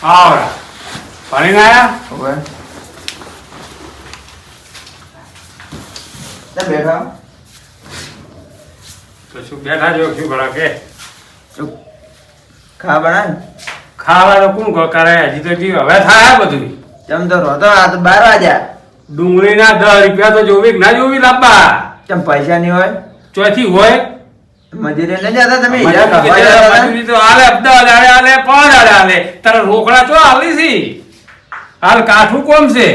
આવરા પાણી ના આયા હવે તે બેઠા તો શું બેઠા જો શું ભલા કે ચૂપ ખા બનાય ખાવા તો કોણ કરે હજી તો જી હવે થાય બધું ચમ તો રોતો આ તો 12 વાગ્યા ડુંગળીના 10 રૂપિયા તો જોવી કે ના જોવી લાંબા ચમ પૈસા નહીં હોય ચોથી હોય મજૂરી ન જતા તમે મજૂરી તો આલે અબદાવાદ આલે 5 આલે તારા રોકડા ચો આલી છી હાલ કાઠું કોમ છે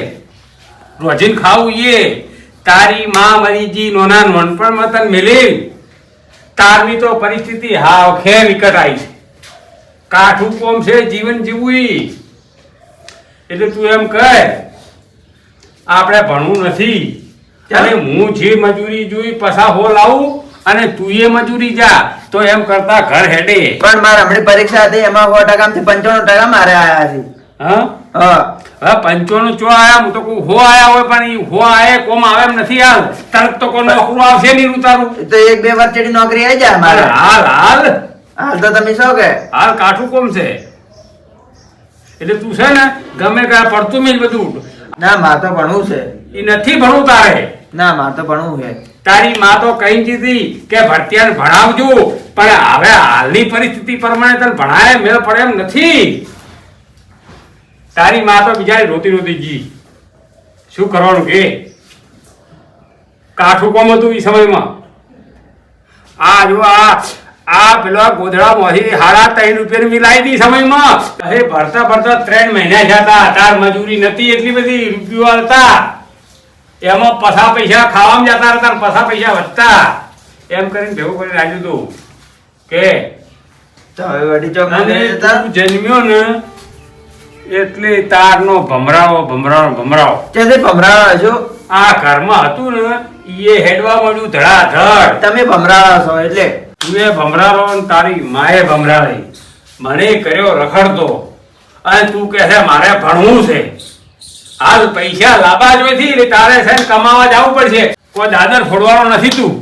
રોજીન ખાવું એ તારી માં મરીજી નોના નોનપણમાં તને મિલી તારની તો પરિસ્થિતિ હાવ ખે વિકટ આવી છે કાઠું કોમ છે જીવન જીવવું એટલે તું એમ કહે આપણે ભણવું નથી અને હું જે મજૂરી જોઈ પસા હો લાવું અને તું એ મજૂરી જા તો એમ કરતા ઘર હેડે પણ મારે હમણાં પરીક્ષા હતી એમાં 100% માંથી 95% મારે આયા છે હા હા હવે 95 ચો આયા હું તો કોઈ હો આયા હોય પણ ઈ હો આયે કોમ આવે એમ નથી હાલ તરત તો કોઈ નોકરું આવશે નહીં ઉતારું તો 1-2 વર્ષ ચડી નોકરી આવી જાય મારે હાલ હાલ હાલ તો તમે શું કે હાલ કાઠું કોમ છે એટલે તું છે ને ગમે ત્યાં પડતું મિલ બધું ના મારે તો ભણવું છે ઈ નથી ભણવું તારે ના મારે તો ભણવું છે તારી માં તો કહી દીધી કે ભરતિયાને ભણાવજો પણ હવે હાલની પરિસ્થિતિ પ્રમાણે તને ભણાય મેળ પડે એમ નથી તારી માં તો બિચારી રોતી રોતી જી શું કરવાનું કે કાઠું કોમ હતું એ સમયમાં આ જો આ પેલો ગોધડામાંથી 3.5 રૂપિયાની મિલાઈ દી સમયમાં હવે ભરતા ભરતા 3 મહિના જતા તાર મજૂરી નથી એટલી બધી રૂપિયો હતા એમાં પસા પૈસા ખાવામાં જતા હતા પસા પૈસા વધતા એમ કરીને ભેગું કરીને આવ્યું તું કે તો હવે વડી ચોક અને તું જન્મ્યો ને એટલે તારનો ભમરાવો તેથી ભમરાવા છો આ ઘરમાં હતું ને એ હેડવા મળ્યું ધડાધડ તમે ભમરાવા છો એટલે તું એ ભમરાવો ને તારી માએ ભમરાવી મને કર્યો રખડતો અને તું કહે છે મારે ભણવું છે હાલ પૈસા લાવવા જોઈથી એટલે તારે છે ને કમાવા જવું પડશે કોઈ દાદર ફોડવાનો નથી તું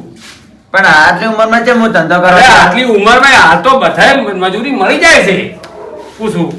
પણ આટલી ઉંમરમાં છે હું ધંધો અરે કરવા આટલી ઉંમરમાં હાલ તો બધાય મજૂરી મળી જાય છે પૂછું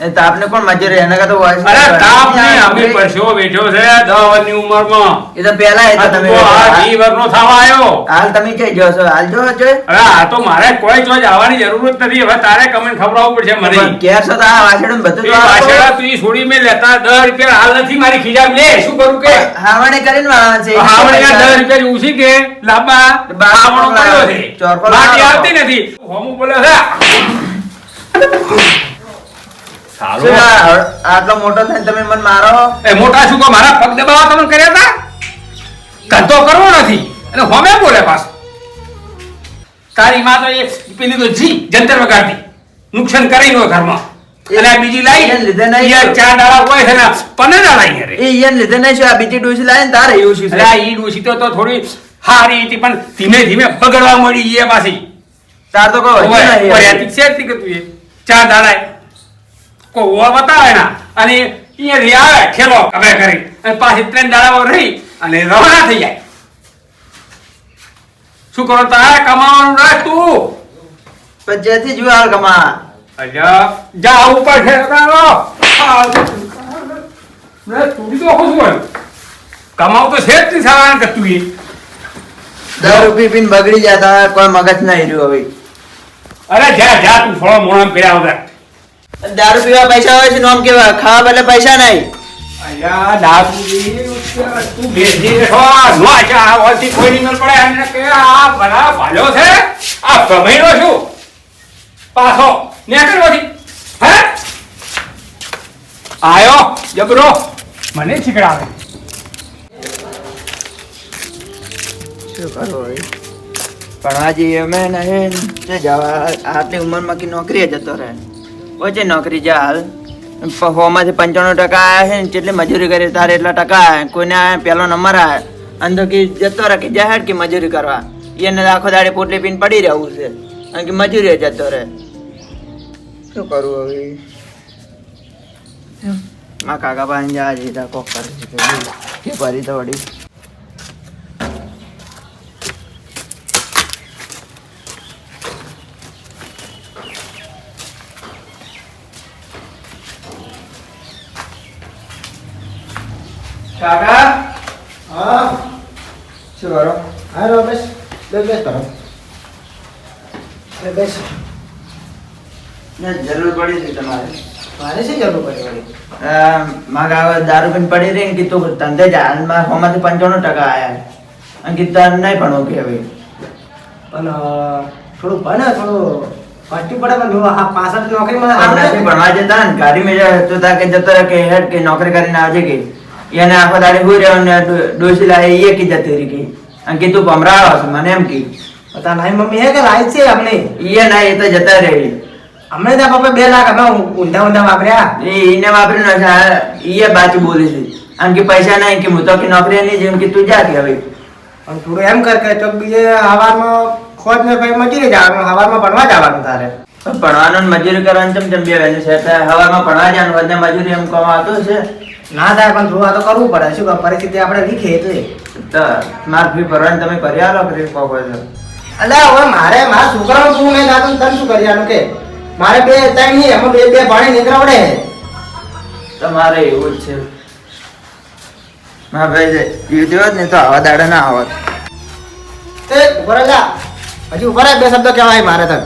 એ તાપને કોણ મજૂરી એના કરતા હોય અરે તાપ ની અમે પરસેવો બેઠો છે 10 વર્ષની ઉંમરમાં એ તો પહેલા એ તો તમે આ 20 વર્ષનો થવા આવ્યો હાલ તમે ક્યાં જો છો હાલ જો છો હવે આ તો મારે કોઈ ચોજ આવવાની જરૂર જ નથી હવે તારે કમેન્ટ ખબરાવવું પડશે મને ઘેર છો તો આ વાછડું બધું એ પાછળ તું ઈ છોડી મે લેતા 10 રૂપિયા હાલ નથી મારી ખીજામ લે શું કરું કે હાવણે કરીને વાળા છે હાવણે 10 રૂપિયા ઉછી કે લાંબા હાવણો પડ્યો છે ચોરકો માટી આવતી નથી હોમું બોલે છે શું આટલો મોટો થઈને તમે મને મારો એ મોટા શું કો મારા પગ દબાવવા તમને કર્યા હતા ધંધો કરવો નથી અને હોમે બોલે પાસ તારી માં તો એ પેલી તો જી જંતર વગાડતી નુકસાન કરી નો ઘરમાં અને આ બીજી લાઈ લીધે નહીં એ 4 દાડા હોય છે ને 15 દાડા લાઈ રે એ ઈયન લીધે નહીં શું આ બીજી ડોસી લાવે ને તારે એવું છે અરે આ ઈ ડોસી તો થોડી હારી હતી પણ ધીમે ધીમે બગડવા મળી એ પાછી તાર તો કોઈ ઓય નહીં ઓય શેરતી કે તું એ 4 દાડા કો ઓર બતાવે ના અને અહીંયાથી આવે ખેલો કમે કરી અને પાછી 3 દાડા રહી અને રવાના થઈ જાય શું કરો તારે કમાવાનું રાખ તું પણ જેથી જો હાલ કમા અજા જા ઉપર છે કાલો મે તું તો ખુશ હોય કમાવ તો છે જ નહીં સારા કે તું એ દારૂ પીને બગડી જતા કોઈ મગજ નહીં રહ્યું હવે અરે જા જા તું થોડો મોણા પેલા આવતા દારૂ પીવા પૈસા હોય છે નોમ કેવા ખાવા બદલે પૈસા નહીં અયા દારૂ તું બેસી રહો નો આચા ઓલથી કોઈ નહીં મળ પડે અને કે આ બડા ભાલો છે આ પ્રમેયનો છું પાછો નેકળવાથી હે આયો જબરો મને શીખડાવે શું કરો પણ આજે અમે નહીં જે જવા આટલી ઉંમરમાં કે નોકરીએ જતો રહે ઓછે નોકરી જા હાલ હોમાંથી 95% આવ્યા છે ને જેટલી મજૂરી કરી તારે એટલા ટકા કોઈને પહેલો નંબર આવે અંદર કે જતો રહે કે જાહેર કે મજૂરી કરવા એને આખો દાડે પોટલી પીને પડી રહેવું છે અને કે મજૂરી જતો રહે શું કરવું હવે માં કાકા પાસે જા જઈતા કોક કરે કે ભરી તો વળી કાકા હા શું કરો? હાલો બસ બસ કરો બસ ને જરૂર પડી છે તમારે. મારે શું જરૂર પડી વળી? મારા હવે દારૂ પીને પડી રહી ને કીધું ધંધે જાનમાં હોમાંથી 95% આયા અને કીધું નહીં ભણવું કે હવે પણ થોડું ભણે થોડું પાટી પડે પણ થોડું આ પાછળ નોકરી મળે હમણાંથી ભણવા જતા ને ગાડી મેં તો તા કે જતો રહે કે હેડ કે નોકરી કરીને આવજે કે એને આખો દાડી હોઈ રહ્યો ને ડોસી લાવે એ કી જતી રહી કે અને કીધું ભમરાળો છે મને એમ કી તાર નાની મમ્મી હે કે લાઈ છે અમને એ ના એ તો જતા રહી અમને ત્યાં પપ્પા 2 લાખ અમે ઊંધા ઊંધા વાપર્યા એને વાપરીને એ બાજુ બોલે છે આમ કે પૈસા નહીં કે હું તો કે નોકરી નહીં જેમ કે તું જા કે હવે પણ થોડું એમ કર કે તો બીજે હવારમાં ખોજ ને ભાઈ મજૂરી જવાનું હવારમાં ભણવા જવાનું તારે પણ ભણવાનું ને મજૂરી કરવાનું ચમ બે વેનું છે એટલે હવારમાં ભણવા જવાનું વધને મજૂરી એમ કમ આવતું છે ના થાય પણ થોડું આ તો કરવું પડે શું કહે પરિસ્થિતિ આપણે લીખે એટલે તો માર ફી ભરવાની તમે કરી આલો ફરી કહો છો અલ્યા હવે મારે મારા છોકરાનું તું નહીં દાદુ તને શું કરવાનું કે મારે 2 3 નહીં એમાં 2 ભણી નીકળવડે તમારે એવું જ છે હા ભાઈ જીવતી હોત ને તો આવા દાડા ના આવત એ ઉભા જા હજી ઉભા રહે 2 શબ્દો કહેવાય મારે તક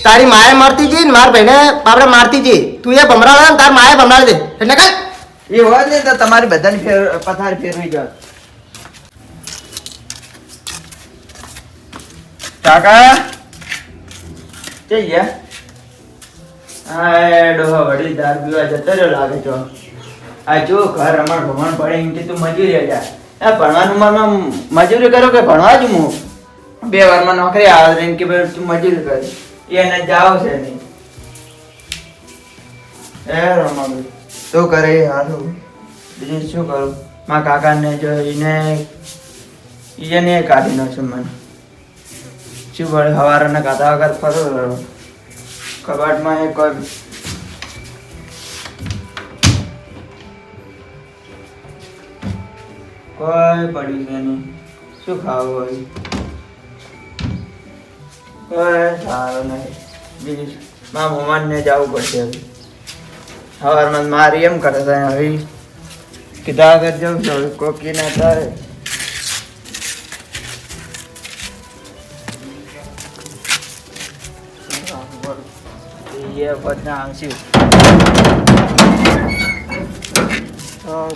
તારી માએ મારતી જી ને માર ભાઈને આપણે મારતી જી તું એ ભમરાળે ને તાર માએ ભમરાળ દે એટલે કઈ એ હોત ને તો તમારી બધાની પથારી ફેરવી જાત કાકા જઈ ગયા હા ડોહો વડી દાર પીવા જતો રહ્યો લાગે છો આ જો ઘર રમણ ભમણ પડે એમ કે તું મજૂરી જા આ ભણવાનું મનમાં મજૂરી કરો કે ભણવા જ હું 2 વારમાં નોકરી આવે એમ કે ભાઈ તું મજૂરી કર એને જાવ છે નહીં એ રમાભાઈ શું કરે હારું બીજું શું કરું મારા કાકાને જો એને કાઢી નાખશું મને શું પડે હવારના કાઢા વગર ફરો કબાટમાં એક કોઈ પડ્યું છે નહીં શું ખાવું હોય કોઈ સારું નહીં બીજું મારા મોમાનને જવું પડશે હવે સવારમાં મારી એમ કરે છે હવે કીધા આગળ જવું છે હવે કોકી ના તારે ये बदना आंसी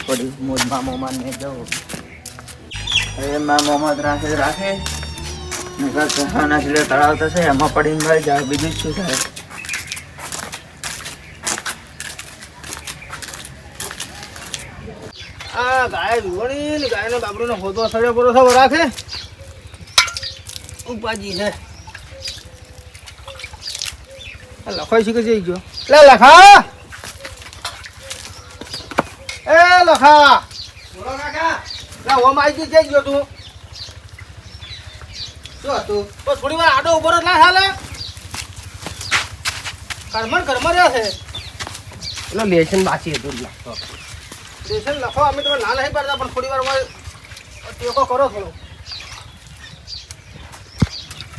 पड़ी मोज मामो ने जाओ अरे मामो मत રાખે નકર કહાના છલે તળાવ તો છે એમાં પડીને મરી જાય બીજું શું થાય આ ગાય જોણી ને ગાયનો બાબરોનો હોતો સડ્યો પડો છે રાખે ઉપાજી છે લખાઈ શીખે જઈ ગયો લે લખા એ લખા બોલો કાકા લે ઓમ આવી જઈ ગયો તું શું હતું તો થોડી વાર આડો ઉભો ના હાલે કર્મ રહ્યા છે એટલે લેશન બાકી હતું લખતો લેશન લખો અમે તમે ના નહીં પાડતા પણ થોડી વાર ટેકો કરો થોડો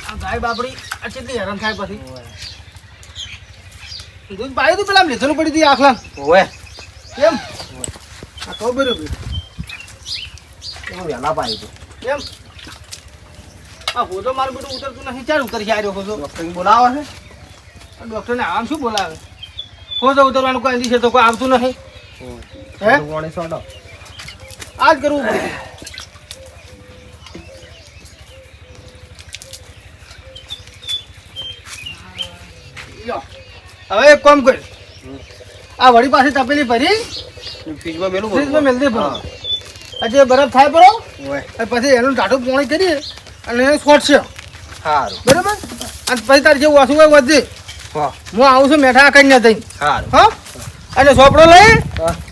આ ગાય બાપડી આ કેટલી હેરાન થાય પછી દૂધ પાયું તું પેલા લેસન પડી હતી આખલા ઓવે કેમ આ તો બરોબર વહેલા પાયું તું કેમ આ હોજો મારું બધું ઉતરતું નથી ચાર ઉતરી આવ્યો હોજો ડૉક્ટરને બોલાવે છે ડૉક્ટરને આમ શું બોલાવે હોજો ઉતરવાનું કોઈ અંદી છે તો કોઈ આવતું નથી હે આજ કરવું પડે હવે એક કામ કર આ વળી પાસે તપેલી ભરી ફ્રીજમાં મેલ દે ભરો આજે બરફ થાય પરો પછી એનું ટાઢું પાણી કરીએ અને એને છોડશે સારું બરાબર અને પછી તારે જે વાસું હોય વધે હું આવું છું મેઠા કરીને થઈ સારું હા અને સોપડો લઈ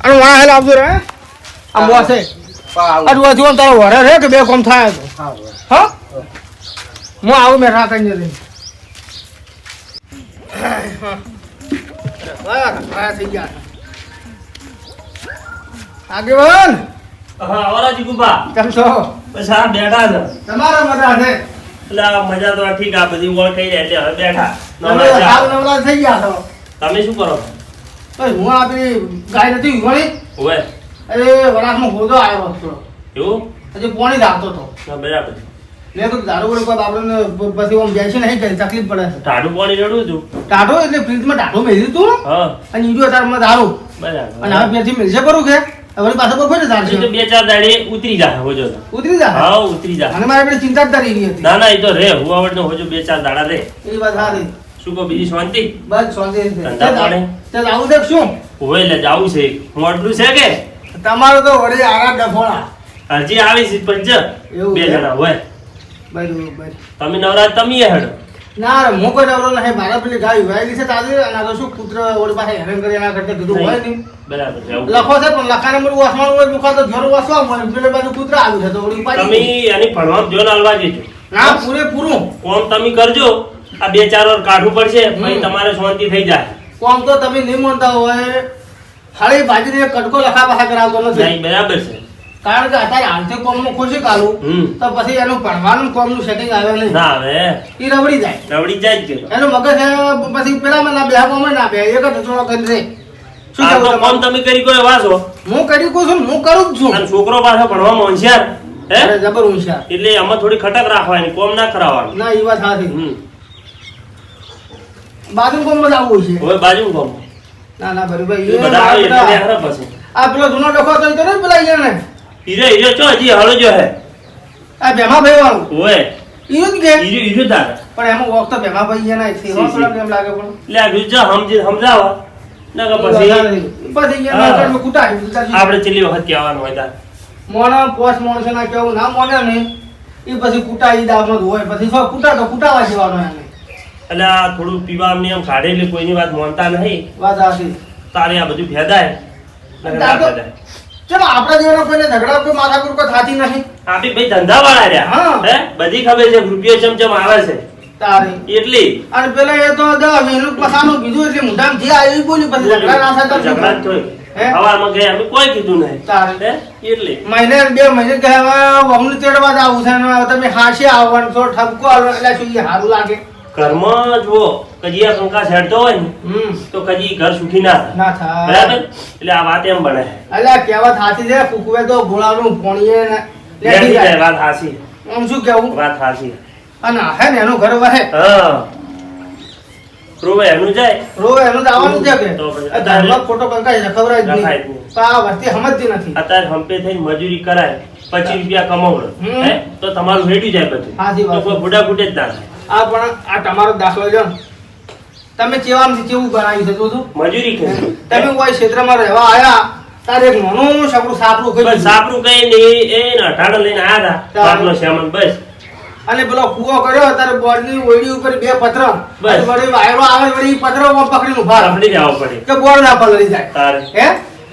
અને વાહ હેલ આવજો રે આમ વાસે આજ વાસું તારો વરે રે કે બે કોમ થાય હા હું આવું મેઠા કરીને થઈ આગેવાન હા આવરાજી ગુબા કેમ છો બસ આ બેઠા છે તમારા મજા છે એટલે આ મજા તો ઠીક આ બધી ઓળ થઈ જાય એટલે હવે બેઠા તમે હાલ નવલા થઈ ગયા છો તમે શું કરો તો હું આપણી ગાય નથી ઉભળી હોય અરે વરાસમાં હોદો આવ્યો હતો એવું હજી પોણી લાવતો હતો ના બરાબર મેં તો દારૂ બોલ કોઈ બાપડને પછી આમ બેસી નહીં કરી તકલીફ પડે છે ટાઢું પાણી રડું છું ટાઢો એટલે ફ્રીજમાં ટાઢો મેળ્યું તું હા અને ઈડો તારમાં દારૂ બરાબર અને હવે પેથી મિલશે કરું કે વળી પાછો બફે એ તો ધારશે 2-4 દાડે ઉતરી જાય હોજો તો. ઉતરી જા હા ઉતરી જાય અને મારે પેલી ચિંતા જ તારી રહી હતી ના ના એ તો રે હું આવડ હોજો 2-4 દાડા રે એ વાત સારી શું કહો બીજી શાંતિ બસ શાંતિ છે. ધંધા પાણી? તે આવું છે શું હોય એટલે જાવું છે મોટલું છે કે તમારો તો વળી આરા ડફોળા હજી આવી છે પંચ એવું 2 છે? જણા હોય બરોબર તમે નવરાજ તમે હેડો ના રે હું કોઈ નવરો નહીં મારા પેલી ગાય વાયેલી છે તાજે અને આ તો શું કૂતરો વળી પાસે હેરાન કરી એના કરતા કીધું હોય નહીં બરાબર છે એવું. લખો છે પણ લખાને બધું વાસવાનું હોય દુખા તો ઘર વાસવા મળે પેલે બાજુ કૂતરા આવ્યું છે તો વળી તમે ઉપાડી એની ભણવામાં જો નાલવા દેજો ના પૂરેપૂરું કોમ તમે કરજો આ 2-4 વાર કાઢવું પડશે પછી હમ. તમારે શાંતિ થઈ જાય કોમ તો તમે નહીં માનતા હોય ખાલી ભાજીને એક કટકો લખા પાછા કરાવતો નથી નહીં બરાબર છે કારણ કે અત્યારે આર્થિક કોમનું ખુશી કાઢું હમ તો પછી એનું ભણવાનું કોમનું સેટિંગ આવે નહીં ના હવે એ રવડી જાય રવડી જાય જ કે એનું મગજ પછી પેલામાં ના બે કોમે ના બે એક જ થોડો કરી દે શું આ તો કહેવું કોમ તમારું? તમે કરી કોઈ વાસો હું કરી કહું છું હું કરું જ છું અને છોકરો પાછો ભણવામાં હોશિયાર હે અરે જબર હોશિયાર એટલે આમાં થોડી ખટક રાખવાની કોમ ના કરાવવાનું ના એ વાત સાચી હમ બાજુ કોમ બધા આવું છે હવે બાજુ કોમ ના ના બરોબર એ બધા આવે એટલે ત્યાં હરે પછી આ પેલો જૂનો ડખો તો ઈ તો નહીં પેલા ઈ ને હીરો ચો હજી હાલો જો હે આ ભેમા ભાઈ વાળું ઓય ઈ જ કે હીરો તારે પણ એમાં વખત તો ભેમા ભાઈ એના છે સી, સી. એમ લાગે પણ એટલે આ બીજા સમજાવા ના કે પછી પછી હા. એના કુટાડી આપણે છેલ્લી વખત કહેવાનું હોય તાર મોણા પોસ માણસો ના કેવું ના મોને નહીં એ પછી કુટાઈ દાવનો હોય પછી શું કુટા તો કુટાવા જેવાનો એને એટલે આ થોડું પીવાની એમ કાઢે એટલે કોઈની વાત માનતા નહીં વાત આથી તારે આ બધું ફેદાય નકર ના ફેદાય. ચલો આપણા જેવાના કોઈને ઝઘડા કોઈ માથાકૂટ કોઈ થાતી નહીં આપી ભાઈ ધંધા વાળા રહ્યા હા. હે બધી ખબર છે રૂપિયો ચમચમ આવે છે તારી એટલી અને પેલા એ તો મહેનત પસાનું કીધું એટલે મુઢામ જે આવી બોલ્યું પછી ઝઘડા ના થતા ઝઘડા જ થોય. હે? હવારમાં ગયા અમે કોઈ કીધું નહીં તારે હે એટલી મહિને 2 મહિને કે હવે વહુને તેડવા જ આવું છે ને હવે તમે હાશે આવવાનું છો ઠપકો આવવાનો એટલે શું એ સારું લાગે ઘરમાં જુઓ કજી આ કંકા છેડતો હોય ને તો કજી ઘર સુખી ના થાય ના થાય બરાબર એટલે આ વાત એમ બને અલ્યા કહેવત હાચી છે ફૂકવે તો ગોળાનું પોણીએ ને લેટી લેતી જાય જાય વાત હાસી આમ શું કેવું વાત હાસી અને હે ને એનું ઘર વહે હા રોવે એનું જાય રોવે એનું જ આવવાનું છે કે તો પછી આ ધર્મ ખોટો કંકાઈ છે ખબર જ નખાય જ નહીં નહીં. પણ આ વસ્તી સમજતી નથી અત્યારે હંપે થઈને મજૂરી કરાય 25 રૂપિયા કમાવડો હમ. હે તો તમારું હેડી જાય બધું હાચી વાત. તો કોઈ બુડા બુડે જ ના થાય આ પણ આ તમારો દાખલો લ્યો ને. તમે કેવામાંથી કેવું બનાવ્યું છે જો છું મજૂરી કરી તમે કોઈ ક્ષેત્રમાં રહેવા આયા તારે એક નાનું સપનું સાપરું બસ કર્યું સાપરું કઈ નહીં એ અઢાડો લઈને આયા હતા તારે. બાપનો શ્યામન બસ અને પેલો કૂવો કર્યો તારે બોર્ડની ઓયડી ઉપર 2 પથરા બસ. અને વળી વાયરો આવે વળી ઈ પથરા ઓમ પકડીને ઉભા રહે. સાંભળી જવું પડે કે બોર્ડ ના પલળી જાય તારે હે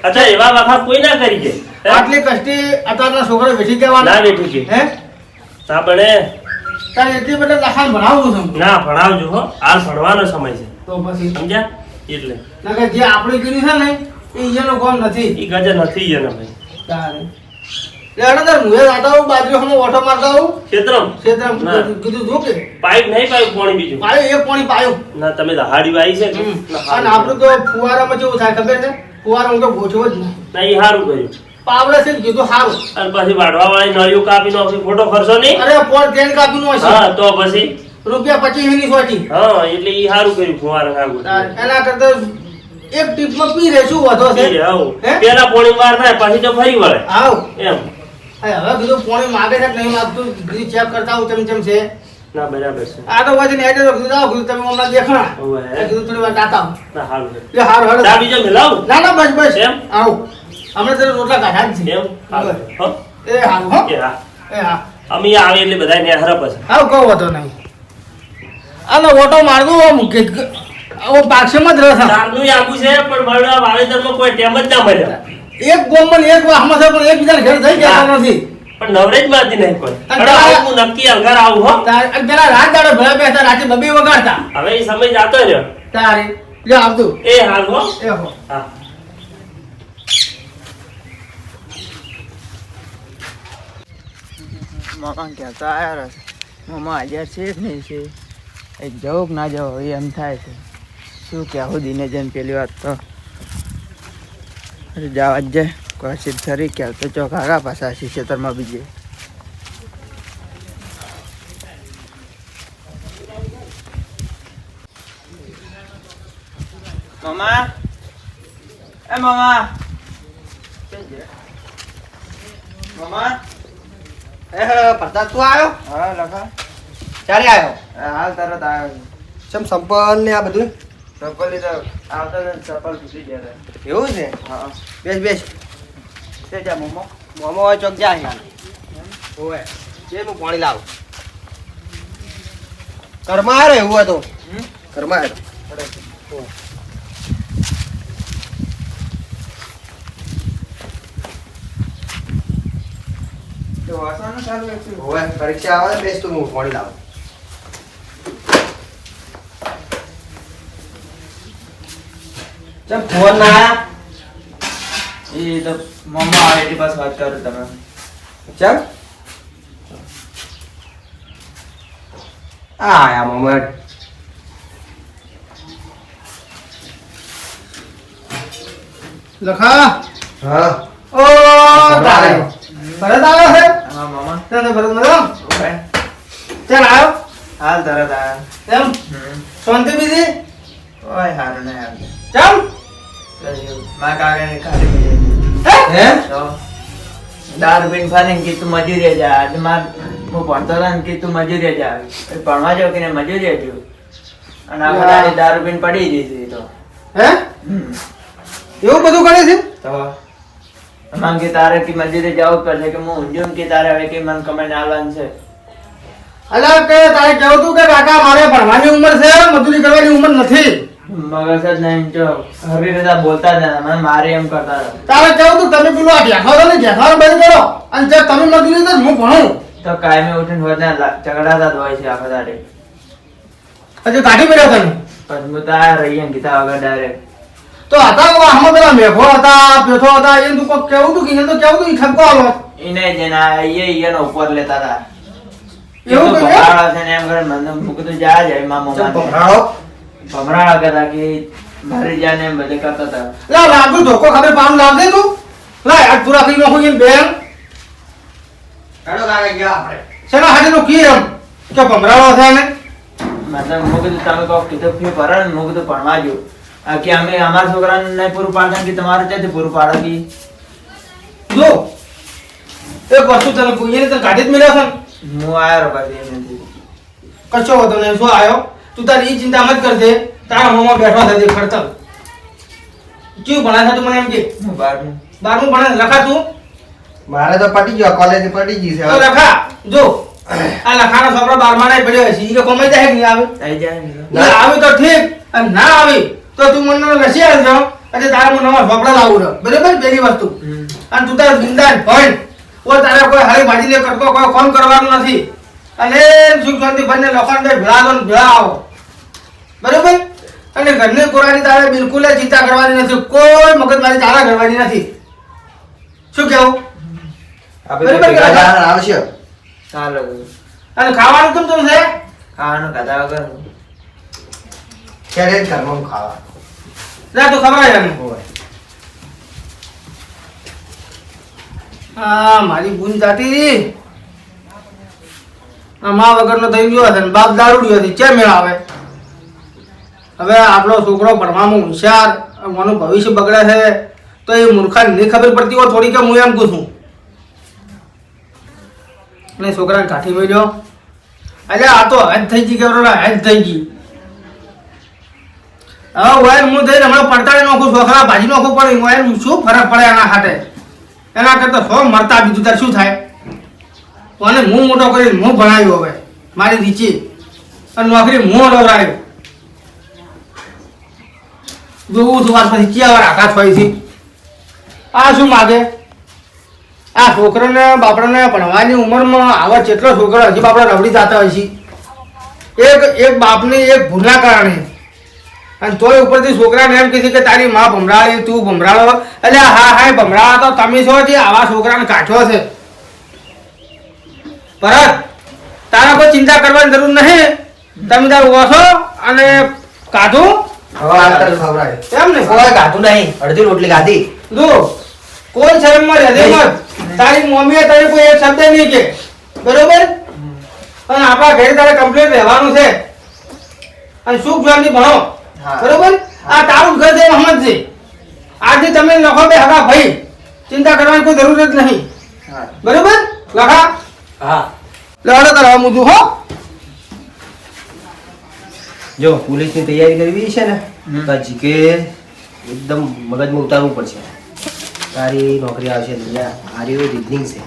અચ્છા એવા વખત કોઈ ના કરી જાય હે? આટલી કષ્ટી અત્યારના છોકરા બેઠી ના કહેવાના બેઠી કે હે ના બને તારે એટલી બધા લખાણ ભણાવવું છે ના ભણાવજો હો હાલ ભણવાનો સમય છે તો પછી સમજ્યા એટલે નકર જે આપણે કીધું છે ને એ એનું કામ નથી ઈ ગજર નથી એને ભાઈ તારે એટલે તાર મુએ જાતા હું બાજરીઓમાં ઓટો મારતા હું ક્ષેત્રમ ક્ષેત્રમાં ના. કીધું જો કે પાઇપ નહીં પાઇપ કોણી બીજું પાયો એક પાણી પાયો ના તમે દહાડી વાઈ છે કે? ના, અને હારું. આપણું તો ફુવારામાં કેવું થાય ખબર છે ફુવારામાં તો ગોઠવો જ નહીં ના ઈ હારું કર્યું પાવડે છે ને કીધું સારું અને પછી વાઢવા વાળી નળીઓ કાપી નાખી ખોટો ખર્ચો નહીં અરે પોર ટ્રેન કાપીનું હશે હા તો પછી રૂપિયા 25 ની સોટી હા એટલે ઈ હારું કર્યું ફુવારા નાખું એના કરતા એક ટીપમાં પી રે શું વધો છે હે? પેલા પોણી વાર થાય પછી તો ફરી વળે આવ એમ હવે કીધું પાણી માગે છે કે નહીં માગતું કીધું ચેક કરતા હું ચમ છે ના બરાબર છે આ તો વજન હેડે તો કીધું આવ કીધું તમે હમણાં દેખણા હોવે. કીધું થોડી વાર દાતા ના હારું છે. લે હાર હળ ચા બીજો મિલાવું ના ના બસ બસ એમ? આવ હમણાં તને રોટલા કાઢા જ છે એમ હારું. હો? એ હારું હો એ હા એ હા અમે આવે એટલે બધા ને હરપ હશે આવ કહો હતો નહીં આનો ઓટો માર દો આમ ઓ પાક્ષમાં જ રસ આમ. તારનું આબુ છે પણ મારું આ વાવેતરમાં કોઈ ટેમ જ ના મળ્યો એક ગોમમાં ને એક વાહમાં છે પણ એકબીજાને ઘેર થઈ ગયા નથી પણ નવરેજ માંથી નહીં કોઈ અને પણ તારા- આવું હું નક્કી અંગાર આવું હો અને પેલા રાત દાડે ભલા બેસતા રાતે બબે વગાડતા હવે એ સમય જાતો રહ્યો તારે લે આવતું એ હાલ હો એ હો હા મામા કહેતા આવ્યા મામા હાજર છે કે નહીં છે એ જવું કે ના જવું એ એમ થાય છે શું કહેવું દિને જઈને પેલી વાત તો અરે જવા જ જાય કશી થરી ક્યાં તો ચોક આગા પાછા ખેતરમાં બીજે મામા એ મામા મામા પ્રતાપ તું આવ્યો હા લખા ક્યારે આવ્યો હાલ તરત આવ્યો ચમ સંપલ ને આ બધું ચપ્પલ તો આવતા ચપ્પલ તૂટી ગયા એવું છે હા બેસ બેસ તે જા મમ્મો મોમો હોય ચોક જા યાર ઓય જે હું પાણી લાવ ઘરમાં આવ્યો એવું હતો ઘરમાં આવ્યો તો વાસણ ચાલુ છે ઓય પરીક્ષા આવે બેસ તું હું પાણી લાવ ચમ ફોન ના એ તો મમ્મા આવે એની પાસે વાત કરો તમે ચમ આયા મોમેન્ટ લખા હા ઓ તારે ભરત આવ્યો છે હા મામા તને ભરત મળ્યો ઓકે ચાલ આવ્યો હાલ તરત આવ્યો એમ શાંતિ બીજી ઓય હારું ને હાલ ચમ માં કાકાને ખાલી પડી હે તો દારૂ પીને ફરીને કે તું મજૂરી જા આજે માર હું ભણતો હતો ને કે તું મજૂરી જા ભણવા જાવ કે ને મજૂરી જવું અને આ બધા દારૂ પીને પડી જઈશ તો હે એવું બધું કરે છે તો આમ કે તારે કે મજૂરી જવું જ પડશે કે હું ઊંઝું કે તારે હવે કે મન કમાઈને આવવાનું છે અલા કે તારે કેવું તું કે કાકા મારે ભણવાની ઉંમર છે મજૂરી કરવાની ઉંમર નથી મગજ જ નહીં જો હરવી બધા બોલતા જ મને મારે એમ કરતા હતા તારે કેવું તું તમે પેલું આ ઘેઠારો ને ઘેઠારો બંધ કરો અને જે તમે મજૂરી તો હું ભણું તો કાયમી ઉઠીને હોદના ઝઘડાતા જ હોય છે આખા દાડે હજી કાઢી પડ્યો તને પછી હું તો આ રહી કીધા વગર ડાયરેક્ટ તો હતા આમાં પેલા મેઘો હતા પેથો હતા એ તું કોક કેવું તું કે એને તો કેવું તું ઈ ઠપકો આલો એને જેના એનો ઉપર લેતા હતા એવું તો કર્યું? ભમરાળા છે ને એમ કરે મને મૂકી તો જા જાય મામા ચમ માટે. ભમરાળો ભમરાળા કરતા કે મારી જાને એમ બધે કરતા હતા લા લાગુ ધોકો ખબર પામ લાવ દે તું લા આજ પૂરા કરી નાખું એમ બેન કાઢો કાકા ગયા આપણે શેના હાથે નું કી એમ કે ભમરાળો છે ને મતલબ મૂકી તો તમે કહો કીધું ફી ભરે ને મૂકી તો ભણવા જો આ કે અમે અમારા છોકરાને નહીં પૂરું પાડતા કે તમારું ક્યાંથી પૂરું પાડો કે જો એક વસ્તુ તને પૂછીને તને કાઢી જ મળ્યો છે ને? હું આવ્યો પછી એમ નથી કશો હતો ને શું આવ્યો તું તારી ઈ ચિંતા મત કરજે તારા મોમાં બેઠો થતી ખડતલ કેવું ભણાય છે તું મને એમ કે હું બારનું 12મું ભણે લખા તું મારે તો પટી ગયો કોલેજ પટી ગઈ છે તો લખા જો આ લખાનો છોકરો 12માં નહીં પડ્યો હશે ઈ કે કોમાઈ જાય કે નહીં આવે થઈ જાય ને ના આવે તો ઠીક અને ના આવે તો તું મને રસી આવજો એટલે તારે મને નવા ચોપડા લાવું રહ્યો બરાબર પહેલી વસ્તુ અને તું તારે બિંદાસ ભણ ઓ તારે કોઈ હળી ભાજી લે કરતો કોઈ કોમ કરવાનું નથી અને સુખ શાંતિ ભણને લોકોને બે ભેળા દો ને ભેળા આવો બરાબર અને ઘરની કોરાની તારે બિલકુલ ચિંતા કરવાની નથી કોઈ મગજમારી તારા કરવાની નથી શું કેવું આપણે બરાબર ભેગા કે જવાના આવશે ચાલો અને ખાવાનું કેમ છે ખાવાનું ખાધા વગર ક્યારે જ ઘરમાં ખાવા લે તો ખબર છે એમને હોય આ મારી બુન જાતી આ મા વગરનો થઈ ગયો છે ને બાપ દારૂડિયો છે ચે મેળ આવે હવે આપણો છોકરો ભણવામાં હોશિયાર માનું ભવિષ્ય બગડે છે તો એ મૂર્ખાને નહીં ખબર પડતી હોય થોડી કે હું એમ પૂછું અને છોકરાને કાઠી મળ્યો અરે આ તો હજ થઈ ગઈ કે હજ થઈ ગઈ હવે વાયર હું થઈને હમણાં પડતાડી નાખું છોકરા ભાજી નાખું પણ વાયર શું ફરક પડે એના હાથે એના કરતા સો મરતા બીજું તાર શું થાય અને હું મોટો કરીને હું ભણાવ્યો હવે મારી રીચી અને નોકરી હું લવરાયો જોવું છું વાર પછી ક્યાં વાર આઘાત હોય છે આ શું માગે આ છોકરાને બાપડાને ભણવાની ઉંમરમાં આવા જેટલો છોકરો હજી બાપડા રવડી જતા હોય છે એક બાપની એક ભૂલના કારણે અને તોય ઉપરથી છોકરાને એમ કીધું કે તારી માં ભમરાળી તું ભમરાળો એટલે હા ભમરાળા તો તમે છો જે આવા છોકરાને કાઢ્યો છે ભરત તારે કોઈ ચિંતા કરવાની જરૂર નહીં તમે તાર ઓછો અને કાઢું હવે આ તને ખવડાય એમ ને કોઈ ગાધું નહીં અડધી રોટલી ગાધી જો કોઈ શરમમાં રહેજે મત. તારી મમ્મીએ તારે કોઈ એક શબ્દ નહીં કે બરોબર. અને આપણા ઘરે તારે કમ્પ્લીટ રહેવાનું છે અને સુખ શાંતિ ભણો હા. બરોબર. આ તારું ઘર છે સમજજે. આજે તમે લખો બે હગા ભાઈ, ચિંતા કરવાની કોઈ જરૂર જ નહીં. હા. બરોબર લખા. હા લડો કરવા મુજુ હો. જો પોલીસની તૈયારી કરવી છે ને તો જીકે એકદમ મગજમાં ઉતારવું પડશે. તારી નોકરી આવશે. આર્યો રીઝનિંગ છે.